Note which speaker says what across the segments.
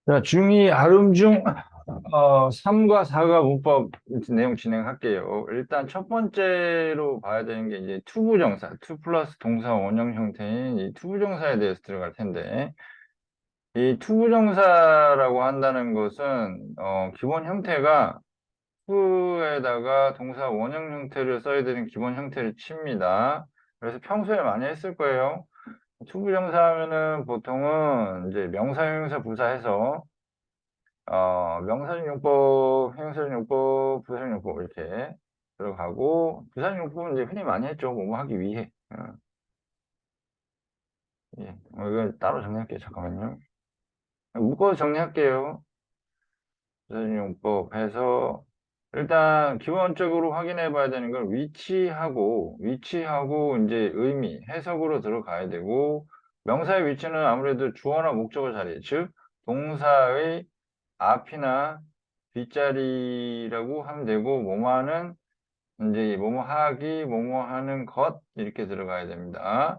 Speaker 1: 자, 중2 아름 중 3과 4가 문법 내용 진행할게요. 일단 첫 번째로 봐야 되는 게 이제 투부정사, 투 플러스 동사 원형 형태인 이 투부정사에 대해서 들어갈 텐데, 이 투부정사라고 한다는 것은 기본 형태가 투에다가 동사 원형 형태를 써야 되는 기본 형태를 칩니다. 그래서 평소에 많이 했을 거예요. 투부정사 하면은 보통은 이제 명사, 형용사, 부사 해서 명사준용법, 형용사준용법, 부사준용법 이렇게 들어가고 부사준용법은 이제 흔히 많이 했죠. 뭐뭐 하기 위해. 예. 이거 따로 정리할게요. 잠깐만요. 묶어서 정리할게요. 부사준용법 해서 일단 기본적으로 확인해 봐야 되는 건 위치하고 이제 의미, 해석으로 들어가야 되고 명사의 위치는 아무래도 주어나 목적어 자리, 즉 동사의 앞이나 뒷자리라고 하면 되고 뭐뭐하는 이제 뭐뭐 하기, 뭐뭐 하는 것 이렇게 들어가야 됩니다.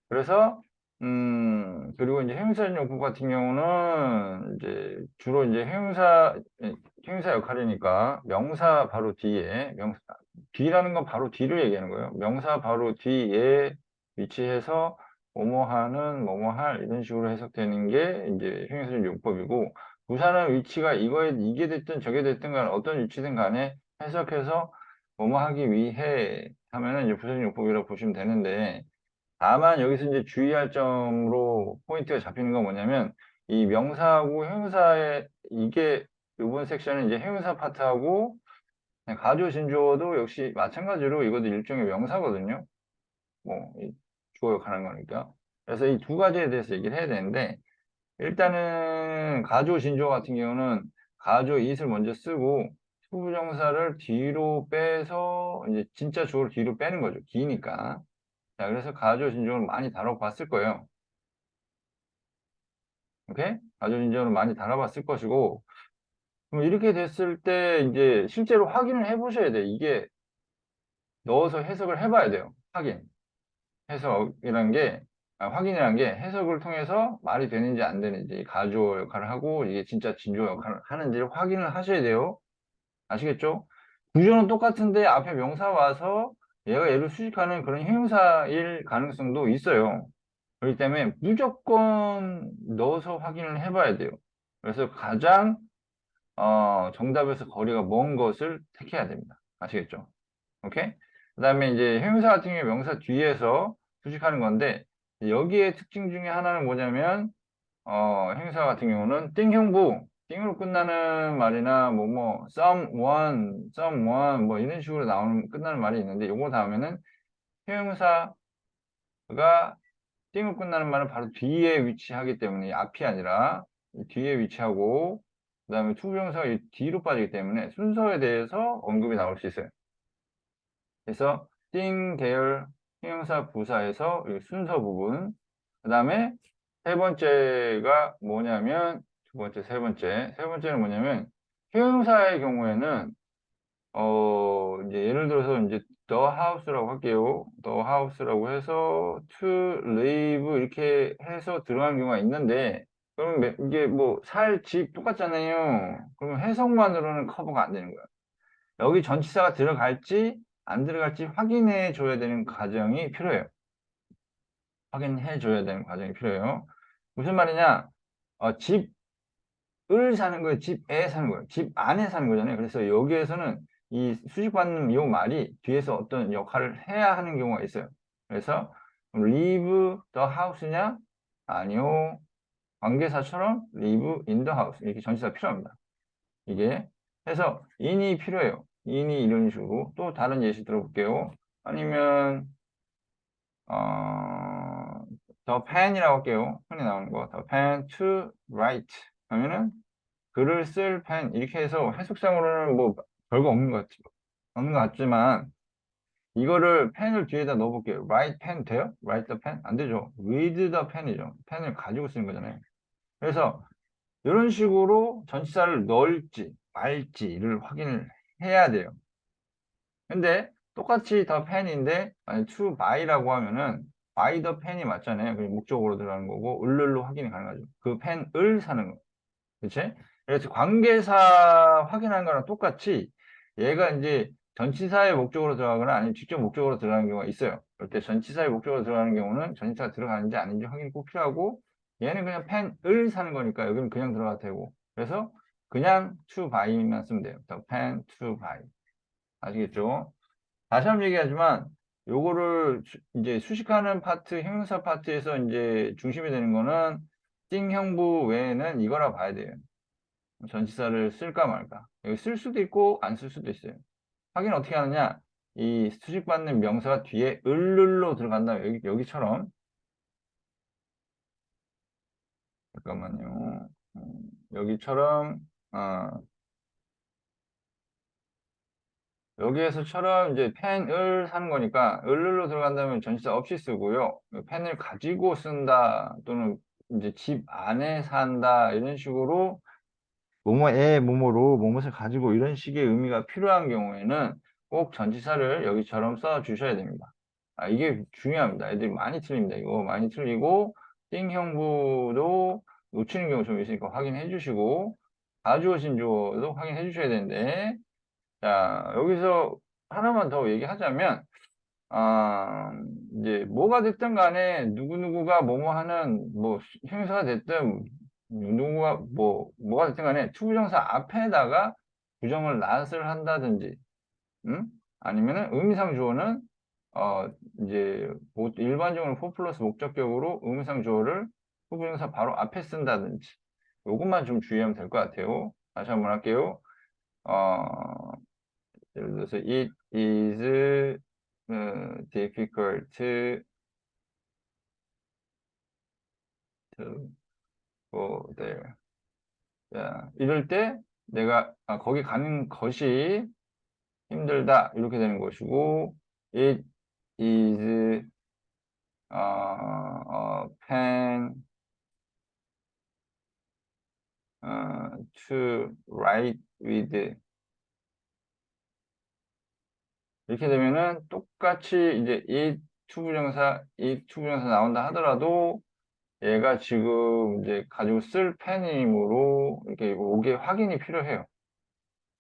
Speaker 1: 그래서 그리고 이제 형용사적 용법 같은 경우는 이제 주로 이제 형용사 역할이니까 명사 바로 뒤에 뒤라는 건 바로 뒤를 얘기하는 거예요. 명사 바로 뒤에 위치해서 뭐뭐 하는 뭐뭐 할 이런 식으로 해석되는 게 이제 형용사적 용법이고 부사는 위치가 이게 됐든 저게 됐든 간에 어떤 위치든 간에 해석해서 뭐뭐 하기 위해 하면은 이제 부사적 용법이라고 보시면 되는데 다만 여기서 이제 주의할 점으로 포인트가 잡히는 건 뭐냐면 이 명사하고 형용사의 이게 이번 섹션은 이제 형용사 파트하고 가조 진주어도 역시 마찬가지로 이것도 일종의 명사거든요. 이 주어 역할하는 거니까. 그래서 이 두 가지에 대해서 얘기를 해야 되는데 일단은 가조 진주어 같은 경우는 가조 it을 먼저 쓰고 투부정사를 뒤로 빼서 이제 진짜 주어를 뒤로 빼는 거죠. 기니까. 자, 그래서 가조 진주어를 많이 다뤄봤을 거예요. 오케이? 가조 진주어를 많이 다뤄봤을 것이고, 그럼 이렇게 됐을 때 이제 실제로 확인을 해보셔야 돼. 이게 넣어서 해석을 해봐야 돼요. 해석이란 게, 확인이란 게 해석을 통해서 말이 되는지 안 되는지, 가조 역할을 하고 이게 진짜 진주어 역할을 하는지를 확인을 하셔야 돼요. 아시겠죠? 구조는 똑같은데 앞에 명사 와서 얘가 얘를 수식하는 그런 형용사일 가능성도 있어요. 그렇기 때문에 무조건 넣어서 확인을 해봐야 돼요. 그래서 가장 정답에서 거리가 먼 것을 택해야 됩니다. 아시겠죠? 오케이? 그 다음에 이제 형용사 같은 경우에 명사 뒤에서 수식하는 건데 여기에 특징 중에 하나는 뭐냐면 형용사 같은 경우는 띵형부 띵으로 끝나는 말이나 someone 뭐 이런 식으로 끝나는 말이 있는데 요거 다음에는 형용사가 띵으로 끝나는 말은 바로 뒤에 위치하기 때문에 앞이 아니라 뒤에 위치하고 그 다음에 투부정사가 뒤로 빠지기 때문에 순서에 대해서 언급이 나올 수 있어요. 그래서 띵, 계열, 형용사, 부사에서 이 순서 부분 그 다음에 세 번째가 뭐냐면 세 번째는 뭐냐면 형용사의 경우에는 이제 예를 들어서 이제 the house라고 할게요. the house라고 해서 to live 이렇게 해서 들어간 경우가 있는데 그러면 이게 뭐 살 집 똑같잖아요. 그러면 해석만으로는 커버가 안 되는 거야. 여기 전치사가 들어갈지 안 들어갈지 확인해 줘야 되는 과정이 필요해요. 확인해 줘야 되는 과정이 필요해요. 무슨 말이냐? 집을 사는 거예요. 집에 사는 거예요. 집 안에 사는 거잖아요. 그래서 여기에서는 이 수식받는 이 말이 뒤에서 어떤 역할을 해야 하는 경우가 있어요. 그래서 leave the house냐? 아니요. 관계사처럼 live in the house 이렇게 전치사가 필요합니다. 이게 해서 in이 필요해요. in이 이런 식으로 또 다른 예시 들어볼게요. 아니면 the pen이라고 할게요. 흔히 나오는 거 the pen to write 하면은 글을 쓸 펜 이렇게 해서 해석상으로는 뭐 별거 없는 것 같지만 이거를 펜을 뒤에다 넣어볼게요. write pen 돼요? write the pen? 안 되죠. with the pen이죠. 펜을 가지고 쓰는 거잖아요. 그래서 이런 식으로 전치사를 넣을지 말지를 확인을 해야 돼요. 근데 똑같이 the pen인데 만약 to buy라고 하면은 buy the pen이 맞잖아요. 그게 목적으로 들어가는 거고 을로 확인이 가능하죠. 그 펜을 사는 거. 그치? 그래서 관계사 확인하는 거랑 똑같이 얘가 이제 전치사의 목적으로 들어가거나 아니면 직접 목적으로 들어가는 경우가 있어요. 그럴 때 전치사의 목적으로 들어가는 경우는 전치사가 들어가는지 아닌지 확인이 꼭 필요하고 얘는 그냥 펜을 사는 거니까 여기는 그냥 들어가도 되고 그래서 그냥 to buy만 쓰면 돼요. pen to buy. 아시겠죠? 다시 한번 얘기하지만 요거를 이제 수식하는 파트, 형용사 파트에서 이제 중심이 되는 거는 띵 형부 외에는 이거라 봐야 돼요. 전치사를 쓸까 말까. 여기 쓸 수도 있고 안 쓸 수도 있어요. 확인 어떻게 하느냐? 이 수식받는 명사가 뒤에 을로 들어간다. 여기처럼. 잠깐만요. 여기처럼, 여기에서처럼 이제 펜을 사는 거니까 을로 들어간다면 전치사 없이 쓰고요. 펜을 가지고 쓴다 또는 이제 집 안에 산다 이런 식으로 뭐뭐에 뭐뭐로 뭐뭇을 가지고 이런 식의 의미가 필요한 경우에는 꼭 전치사를 여기처럼 써 주셔야 됩니다. 이게 중요합니다. 애들이 많이 틀립니다. 이거 많이 틀리고 띵 형부도 놓치는 경우 좀 있으니까 확인해 주시고 가주어 신주어도 확인해 주셔야 되는데 자 여기서 하나만 더 얘기하자면 아, 이제 뭐가 됐든 간에 누구누구가 뭐뭐 하는 뭐 형용사가 됐든 누구가 뭐가 됐든 간에 투부정사 앞에다가 부정을 낫을 한다든지 아니면은 의미상 주어는 어 이제 일반적으로 4 플러스 목적격으로 의미상 주어를 투부정사 바로 앞에 쓴다든지 요것만 좀 주의하면 될 것 같아요. 다시 한번 할게요. 어 예를 들어서 it is difficult to go there. 자, 이럴 때 내가 거기 가는 것이 힘들다 이렇게 되는 것이고 it is a pain to write with 이렇게 되면은 똑같이 이제 it 투부정사 나온다 하더라도 얘가 지금 이제 가지고 쓸 펜이므로 이렇게 오게 확인이 필요해요.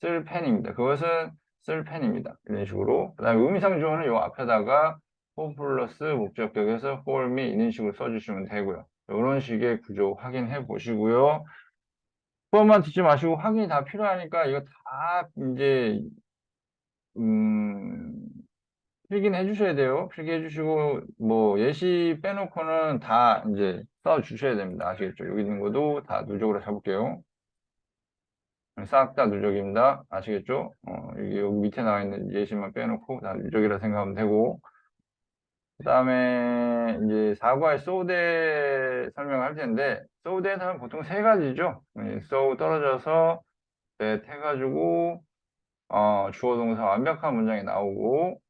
Speaker 1: 쓸 펜입니다. 그것은 쓸 펜입니다. 이런 식으로. 그 다음에 의미상 주어는 요 앞에다가 for 플러스 목적격에서 for me 이런 식으로 써주시면 되고요. 이런 식의 구조 확인해 보시고요. 그것만 듣지 마시고 확인이 다 필요하니까 이거 다 이제 음, 필기는 해주셔야 돼요. 필기해 주시고 뭐 예시 빼놓고는 다 이제 써 주셔야 됩니다. 아시겠죠? 여기 있는 것도 다 누적으로 잡을게요. 싹 다 누적입니다. 아시겠죠? 여기 밑에 나와 있는 예시만 빼놓고 다 누적이라 생각하면 되고 그 다음에 이제 사과의 so that 설명할 텐데 so that 하면 보통 세 가지죠. so 떨어져서 that 해가지고 주어 동사 완벽한 문장이 나오고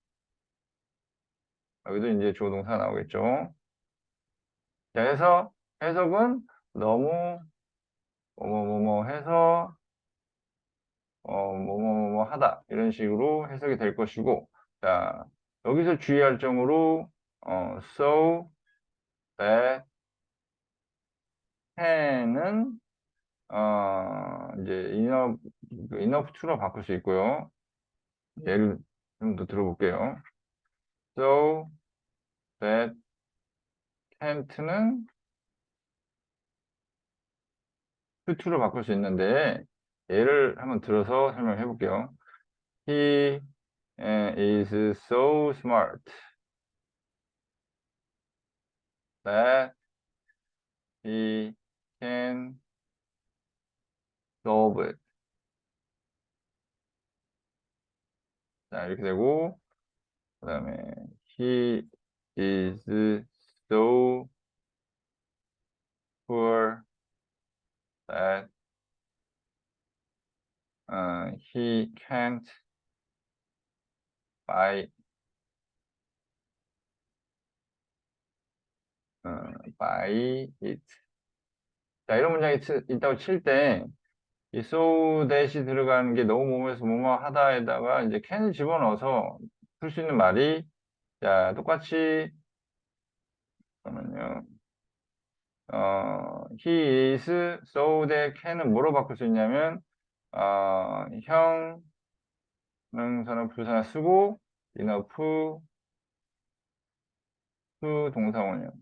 Speaker 1: 여기도 이제 주어 동사 나오겠죠. 자, 해석은 너무 뭐뭐뭐뭐 해서 뭐뭐뭐뭐 하다 이런 식으로 해석이 될 것이고 자 여기서 주의할 점으로 so that can은 이제 enough to로 바꿀 수 있고요. 예를 좀 더 들어볼게요. so that can't는 to로 바꿀 수 있는데 예를 한번 들어서 설명해 볼게요. He is so smart that he can solve it. 자, 이렇게 되고, 그 다음에 he is so poor that he can't buy buy it. 자, 이런 문장이 있다고 칠 때, 이 so that이 들어가는 게 너무 몸에서 뭐뭐 하다에다가 이제 can을 집어넣어서 쓸 수 있는 말이, 자, 똑같이, 잠깐만요. he is so that can은 뭐로 바꿀 수 있냐면, 형, 명사나 부사 쓰고, enough, to 동사원형.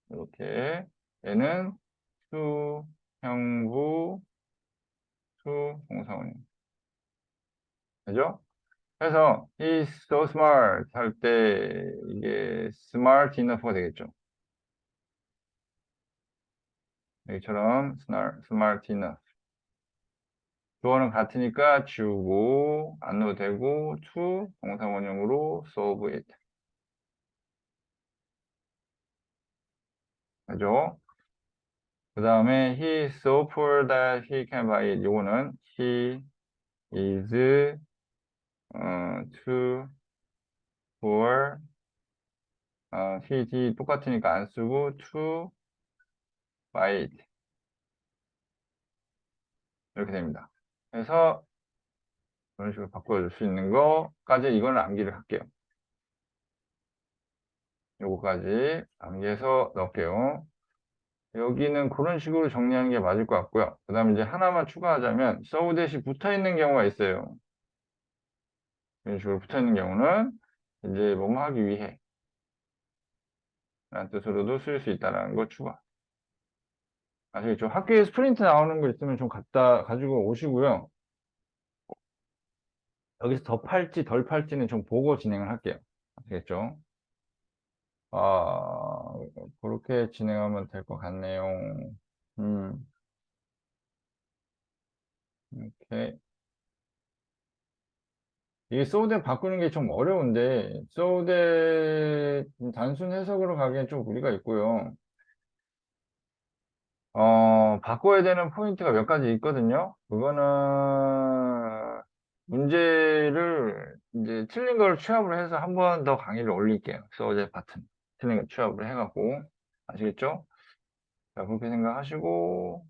Speaker 1: 이렇게. 얘는 to, 형부, to 동사원형. 그죠? 그래서 he's so smart 할 때 이게 smart enough가 되겠죠. 여기처럼 smart enough. 주어는 같으니까 지우고 안 넣어도 되고 to 동사원형으로 solve it. 그죠? 그 다음에 he is so poor that he can buy it. 요거는 he is too poor. he 똑같으니까 안 쓰고 to buy it. 이렇게 됩니다. 그래서 그런 식으로 바꿔줄 수 있는 거까지 이거는 암기를 할게요. 요거까지 암기해서 넣을게요. 여기는 그런 식으로 정리하는 게 맞을 것 같고요. 그 다음에 이제 하나만 추가하자면 so that이 붙어 있는 경우가 있어요. 이런 식으로 붙어 있는 경우는 이제 뭐뭐 하기 위해 라는 뜻으로도 쓸 수 있다는 거 추가. 아시겠죠? 학교에 스프린트 나오는 거 있으면 좀 가지고 오시고요. 여기서 더 팔지 덜 팔지는 좀 보고 진행을 할게요. 아시겠죠? 그렇게 진행하면 될 것 같네요. 음, 이렇게. 이게 so that 바꾸는 게 좀 어려운데, so that 단순 해석으로 가기엔 좀 무리가 있고요. 바꿔야 되는 포인트가 몇 가지 있거든요. 그거는 문제를 이제 틀린 걸 취합을 해서 한 번 더 강의를 올릴게요. so that 파트는. 틀린 걸 취합을 해갖고. 아시겠죠? 자, 그렇게 생각하시고,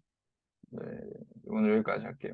Speaker 1: 네, 오늘 여기까지 할게요.